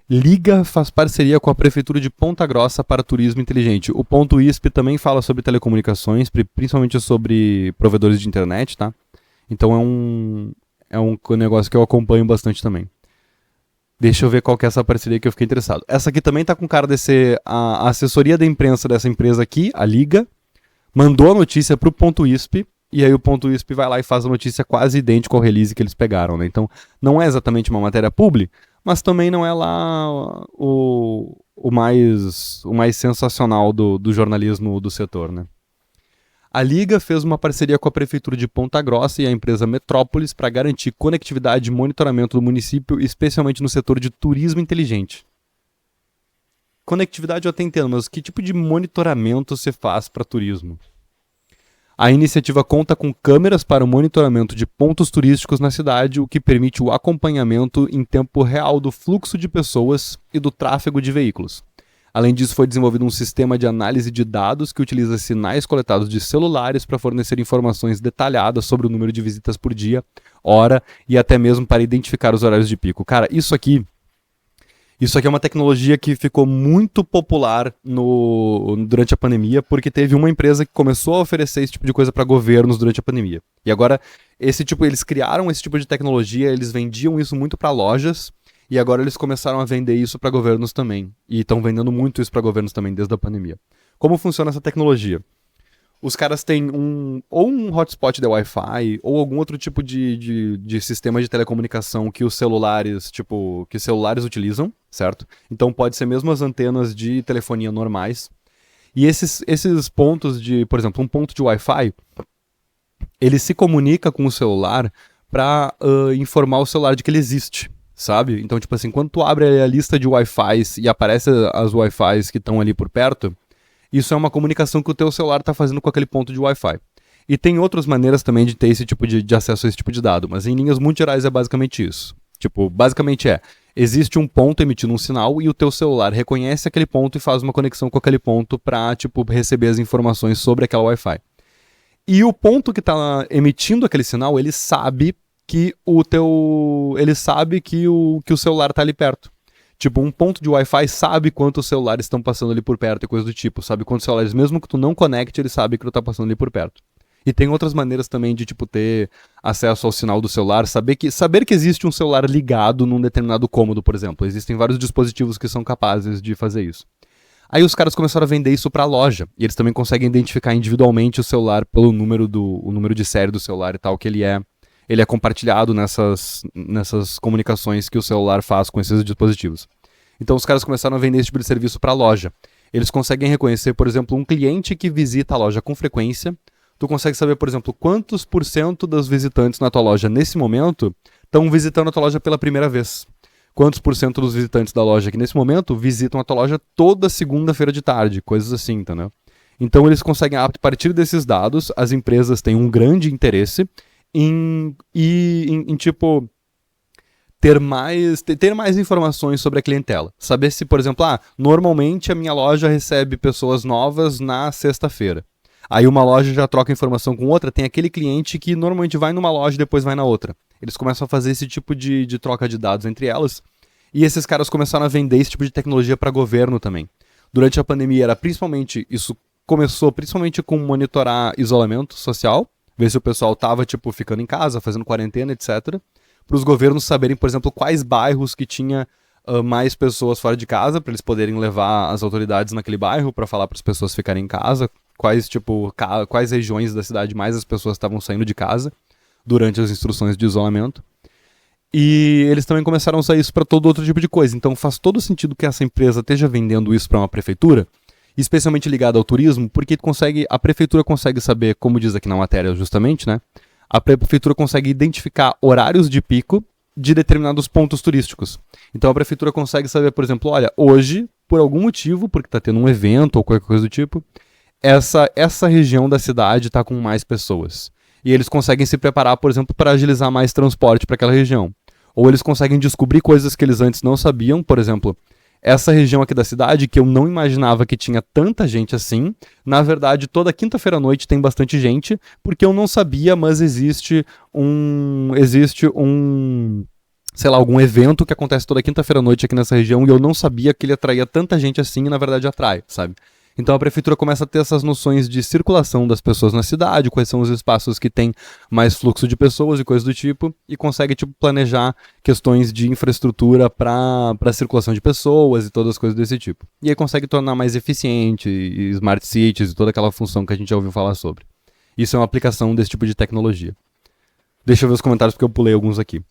Liga faz parceria com a Prefeitura de Ponta Grossa para turismo inteligente. O Ponto ISP também fala sobre telecomunicações, principalmente sobre provedores de internet, tá? Então é um negócio que eu acompanho bastante também. Deixa eu ver qual que é essa parceria que eu fiquei interessado. Essa aqui também tá com cara de ser a assessoria da imprensa dessa empresa aqui, a Liga, mandou a notícia pro Ponto ISP, e aí o Ponto ISP vai lá e faz a notícia quase idêntica ao release que eles pegaram, né? Então não é exatamente uma matéria publi, mas também não é lá o mais sensacional do jornalismo do setor, né? A Liga fez uma parceria com a Prefeitura de Ponta Grossa e a empresa Metrópolis para garantir conectividade e monitoramento do município, especialmente no setor de turismo inteligente. Conectividade eu até entendo, mas que tipo de monitoramento você faz para turismo? A iniciativa conta com câmeras para o monitoramento de pontos turísticos na cidade, o que permite o acompanhamento em tempo real do fluxo de pessoas e do tráfego de veículos. Além disso, foi desenvolvido um sistema de análise de dados que utiliza sinais coletados de celulares para fornecer informações detalhadas sobre o número de visitas por dia, hora e até mesmo para identificar os horários de pico. Cara, isso aqui é uma tecnologia que ficou muito popular durante a pandemia, porque teve uma empresa que começou a oferecer esse tipo de coisa para governos durante a pandemia. E agora, eles criaram esse tipo de tecnologia, eles vendiam isso muito para lojas, e agora eles começaram a vender isso para governos também. E estão vendendo muito isso para governos também desde a pandemia. Como funciona essa tecnologia? Os caras têm ou um hotspot de Wi-Fi, ou algum outro tipo de sistema de telecomunicação que os celulares, que celulares utilizam, certo? Então pode ser mesmo as antenas de telefonia normais. E esses pontos por exemplo, um ponto de Wi-Fi, ele se comunica com o celular para informar o celular de que ele existe, sabe? Então, tipo assim, quando tu abre a lista de Wi-Fis e aparece as Wi-Fis que estão ali por perto, isso é uma comunicação que o teu celular está fazendo com aquele ponto de Wi-Fi. E tem outras maneiras também de ter esse tipo de acesso a esse tipo de dado, mas em linhas muito gerais é basicamente isso. Basicamente existe um ponto emitindo um sinal e o teu celular reconhece aquele ponto e faz uma conexão com aquele ponto para, receber as informações sobre aquela Wi-Fi. E o ponto que está emitindo aquele sinal, ele sabe que o celular está ali perto. Um ponto de Wi-Fi sabe quantos celulares estão passando ali por perto e coisa do tipo. Sabe quantos celulares, mesmo que tu não conecte, ele sabe que tu tá passando ali por perto. E tem outras maneiras também de, ter acesso ao sinal do celular, saber que existe um celular ligado num determinado cômodo, por exemplo. Existem vários dispositivos que são capazes de fazer isso. Aí os caras começaram a vender isso pra loja. E eles também conseguem identificar individualmente o celular pelo número de série do celular e tal, que ele é compartilhado nessas comunicações que o celular faz com esses dispositivos. Então os caras começaram a vender esse tipo de serviço para a loja. Eles conseguem reconhecer, por exemplo, um cliente que visita a loja com frequência. Tu consegue saber, por exemplo, quantos por cento dos visitantes na tua loja nesse momento estão visitando a tua loja pela primeira vez. Quantos por cento dos visitantes da loja aqui nesse momento visitam a tua loja toda segunda-feira de tarde, coisas assim, entendeu? Então eles conseguem, a partir desses dados, as empresas têm um grande interesse em ter mais informações sobre a clientela. Saber se, por exemplo, normalmente a minha loja recebe pessoas novas na sexta-feira. Aí uma loja já troca informação com outra, tem aquele cliente que normalmente vai numa loja e depois vai na outra. Eles começam a fazer esse tipo de troca de dados entre elas, e esses caras começaram a vender esse tipo de tecnologia para governo também. Durante a pandemia isso começou principalmente com monitorar isolamento social, ver se o pessoal tava, ficando em casa, fazendo quarentena, etc. Para os governos saberem, por exemplo, quais bairros que tinha mais pessoas fora de casa, para eles poderem levar as autoridades naquele bairro para falar para as pessoas ficarem em casa, quais regiões da cidade mais as pessoas estavam saindo de casa durante as instruções de isolamento. E eles também começaram a usar isso para todo outro tipo de coisa. Então faz todo sentido que essa empresa esteja vendendo isso para uma prefeitura, especialmente ligada ao turismo, porque a prefeitura consegue saber, como diz aqui na matéria justamente, né? A prefeitura consegue identificar horários de pico de determinados pontos turísticos. Então a prefeitura consegue saber, por exemplo, olha, hoje, por algum motivo, porque está tendo um evento ou qualquer coisa do tipo, essa região da cidade está com mais pessoas. E eles conseguem se preparar, por exemplo, para agilizar mais transporte para aquela região. Ou eles conseguem descobrir coisas que eles antes não sabiam, por exemplo, essa região aqui da cidade, que eu não imaginava que tinha tanta gente assim, na verdade, toda quinta-feira à noite tem bastante gente, porque eu não sabia, mas existe um sei lá, algum evento que acontece toda quinta-feira à noite aqui nessa região e eu não sabia que ele atraía tanta gente assim e na verdade atrai, sabe? Então a prefeitura começa a ter essas noções de circulação das pessoas na cidade, quais são os espaços que tem mais fluxo de pessoas e coisas do tipo, e consegue tipo planejar questões de infraestrutura para circulação de pessoas e todas as coisas desse tipo. E aí consegue tornar mais eficiente e smart cities e toda aquela função que a gente já ouviu falar sobre. Isso é uma aplicação desse tipo de tecnologia. Deixa eu ver os comentários porque eu pulei alguns aqui.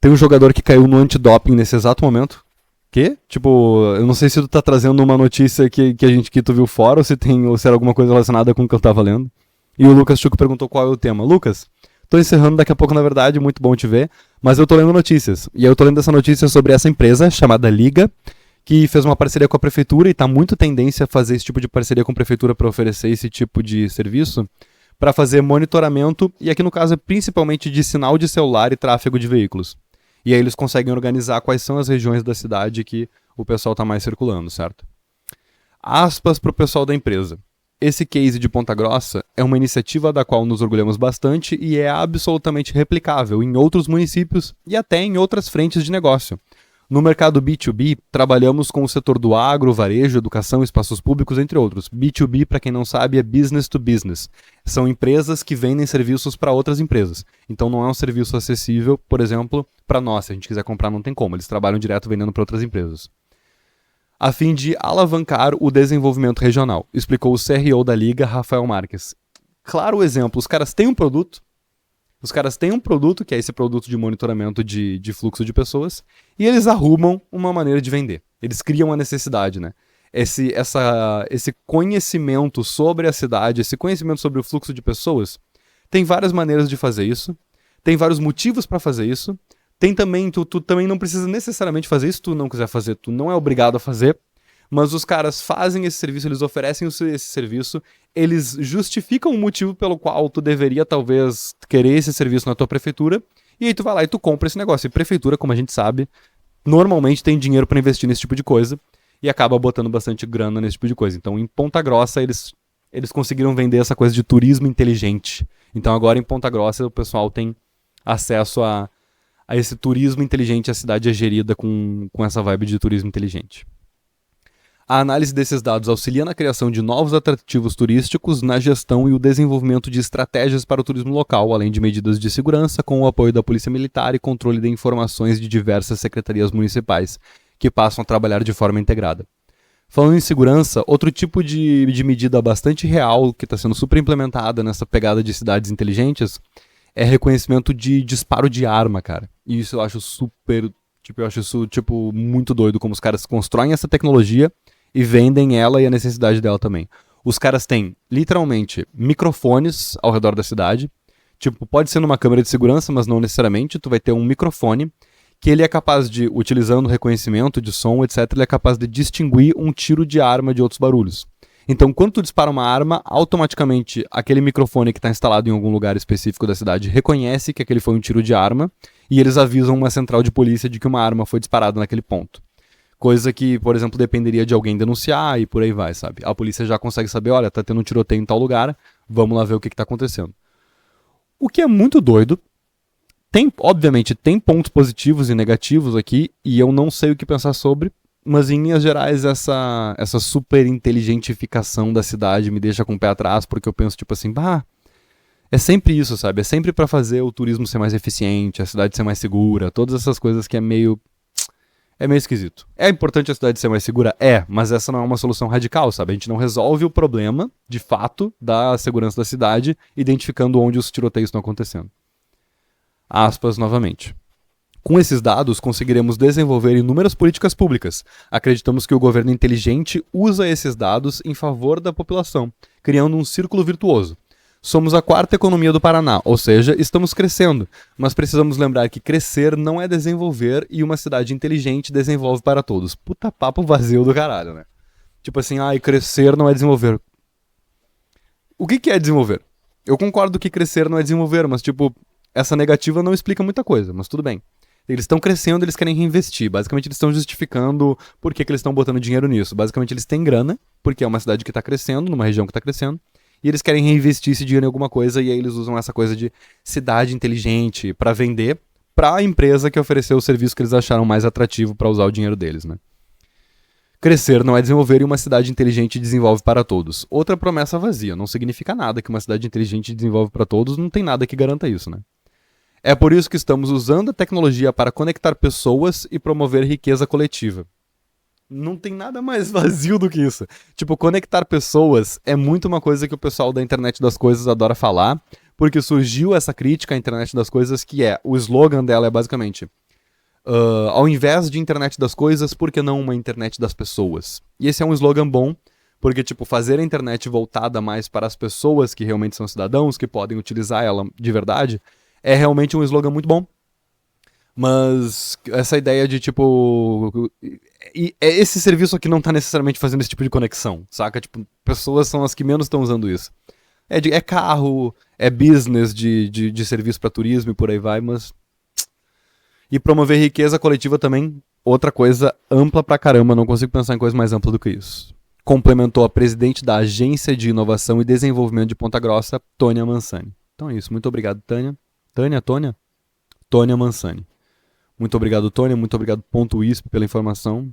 Tem um jogador que caiu no antidoping nesse exato momento. Que? Tipo, eu não sei se tu tá trazendo uma notícia que tu viu fora ou se era alguma coisa relacionada com o que eu tava lendo. E o Lucas Chuco perguntou qual é o tema. Lucas, tô encerrando daqui a pouco, na verdade, muito bom te ver, mas eu tô lendo notícias. E eu tô lendo essa notícia sobre essa empresa chamada Liga, que fez uma parceria com a prefeitura e tá muito tendência a fazer esse tipo de parceria com a prefeitura para oferecer esse tipo de serviço, para fazer monitoramento, e aqui no caso é principalmente de sinal de celular e tráfego de veículos. E aí eles conseguem organizar quais são as regiões da cidade que o pessoal está mais circulando, certo? Aspas para o pessoal da empresa. Esse case de Ponta Grossa é uma iniciativa da qual nos orgulhamos bastante e é absolutamente replicável em outros municípios e até em outras frentes de negócio. No mercado B2B, trabalhamos com o setor do agro, varejo, educação, espaços públicos, entre outros. B2B, para quem não sabe, é business to business. São empresas que vendem serviços para outras empresas. Então não é um serviço acessível, por exemplo, para nós. Se a gente quiser comprar, não tem como. Eles trabalham direto vendendo para outras empresas. A fim de alavancar o desenvolvimento regional, explicou o CRO da Liga, Rafael Marques. Claro o exemplo, os caras têm um produto, que é esse produto de monitoramento de fluxo de pessoas, e eles arrumam uma maneira de vender. Eles criam uma necessidade, né? Esse conhecimento sobre a cidade, esse conhecimento sobre o fluxo de pessoas, tem várias maneiras de fazer isso, tem vários motivos para fazer isso, tem também, tu também não precisa necessariamente fazer isso, se tu não quiser fazer, tu não é obrigado a fazer, mas os caras fazem esse serviço, eles oferecem esse serviço, eles justificam o motivo pelo qual tu deveria talvez querer esse serviço na tua prefeitura, e aí tu vai lá e tu compra esse negócio. E prefeitura, como a gente sabe, normalmente tem dinheiro para investir nesse tipo de coisa e acaba botando bastante grana nesse tipo de coisa. Então em Ponta Grossa eles conseguiram vender essa coisa de turismo inteligente. Então agora em Ponta Grossa o pessoal tem acesso a esse turismo inteligente, a cidade é gerida com essa vibe de turismo inteligente. A análise desses dados auxilia na criação de novos atrativos turísticos, na gestão e o desenvolvimento de estratégias para o turismo local, além de medidas de segurança, com o apoio da Polícia Militar e controle de informações de diversas secretarias municipais, que passam a trabalhar de forma integrada. Falando em segurança, outro tipo de medida bastante real, que está sendo super implementada nessa pegada de cidades inteligentes, é reconhecimento de disparo de arma, cara. E isso eu acho muito doido, como os caras constroem essa tecnologia e vendem ela e a necessidade dela também. Os caras têm, literalmente, microfones ao redor da cidade. Tipo, pode ser numa câmera de segurança, mas não necessariamente. Tu vai ter um microfone que ele é capaz de, utilizando reconhecimento de som, etc., ele é capaz de distinguir um tiro de arma de outros barulhos. Então, quando tu dispara uma arma, automaticamente aquele microfone que está instalado em algum lugar específico da cidade reconhece que aquele foi um tiro de arma e eles avisam uma central de polícia de que uma arma foi disparada naquele ponto. Coisa que, por exemplo, dependeria de alguém denunciar e por aí vai, sabe? A polícia já consegue saber, olha, tá tendo um tiroteio em tal lugar, vamos lá ver o que tá acontecendo. O que é muito doido. Obviamente, tem pontos positivos e negativos aqui, e eu não sei o que pensar sobre, mas em linhas gerais, essa super inteligentificação da cidade me deixa com o pé atrás, porque eu penso, tipo assim, é sempre isso, sabe? É sempre pra fazer o turismo ser mais eficiente, a cidade ser mais segura, todas essas coisas que é meio esquisito. É importante a cidade ser mais segura? É, mas essa não é uma solução radical, sabe? A gente não resolve o problema, de fato, da segurança da cidade, identificando onde os tiroteios estão acontecendo. Aspas novamente. Com esses dados, conseguiremos desenvolver inúmeras políticas públicas. Acreditamos que o governo inteligente usa esses dados em favor da população, criando um círculo virtuoso. Somos a quarta economia do Paraná, ou seja, estamos crescendo, mas precisamos lembrar que crescer não é desenvolver e uma cidade inteligente desenvolve para todos. Puta papo vazio do caralho, né? Tipo assim, crescer não é desenvolver. O que é desenvolver? Eu concordo que crescer não é desenvolver, mas tipo, essa negativa não explica muita coisa, mas tudo bem. Eles estão crescendo, eles querem reinvestir. Basicamente, eles estão justificando por que eles estão botando dinheiro nisso. Basicamente, eles têm grana, porque é uma cidade que está crescendo, numa região que está crescendo, e eles querem reinvestir esse dinheiro em alguma coisa, e aí eles usam essa coisa de cidade inteligente para vender para a empresa que ofereceu o serviço que eles acharam mais atrativo para usar o dinheiro deles, né? Crescer não é desenvolver e uma cidade inteligente desenvolve para todos. Outra promessa vazia. Não significa nada que uma cidade inteligente desenvolve para todos, não tem nada que garanta isso, né? É por isso que estamos usando a tecnologia para conectar pessoas e promover riqueza coletiva. Não tem nada mais vazio do que isso. Tipo, conectar pessoas é muito uma coisa que o pessoal da internet das coisas adora falar, porque surgiu essa crítica à internet das coisas que o slogan dela é basicamente ao invés de internet das coisas, por que não uma internet das pessoas? E esse é um slogan bom, porque, tipo, fazer a internet voltada mais para as pessoas que realmente são cidadãos, que podem utilizar ela de verdade, é realmente um slogan muito bom. Mas essa ideia de, tipo... esse serviço aqui não tá necessariamente fazendo esse tipo de conexão, saca? Tipo, pessoas são as que menos estão usando isso. É carro, é business de serviço para turismo e por aí vai, mas... E promover riqueza coletiva também, outra coisa ampla pra caramba, não consigo pensar em coisa mais ampla do que isso. Complementou a presidente da Agência de Inovação e Desenvolvimento de Ponta Grossa, Tônia Mansani. Então é isso, muito obrigado, Tânia. Tônia Mansani. Muito obrigado, Tônia, muito obrigado, .isp, pela informação.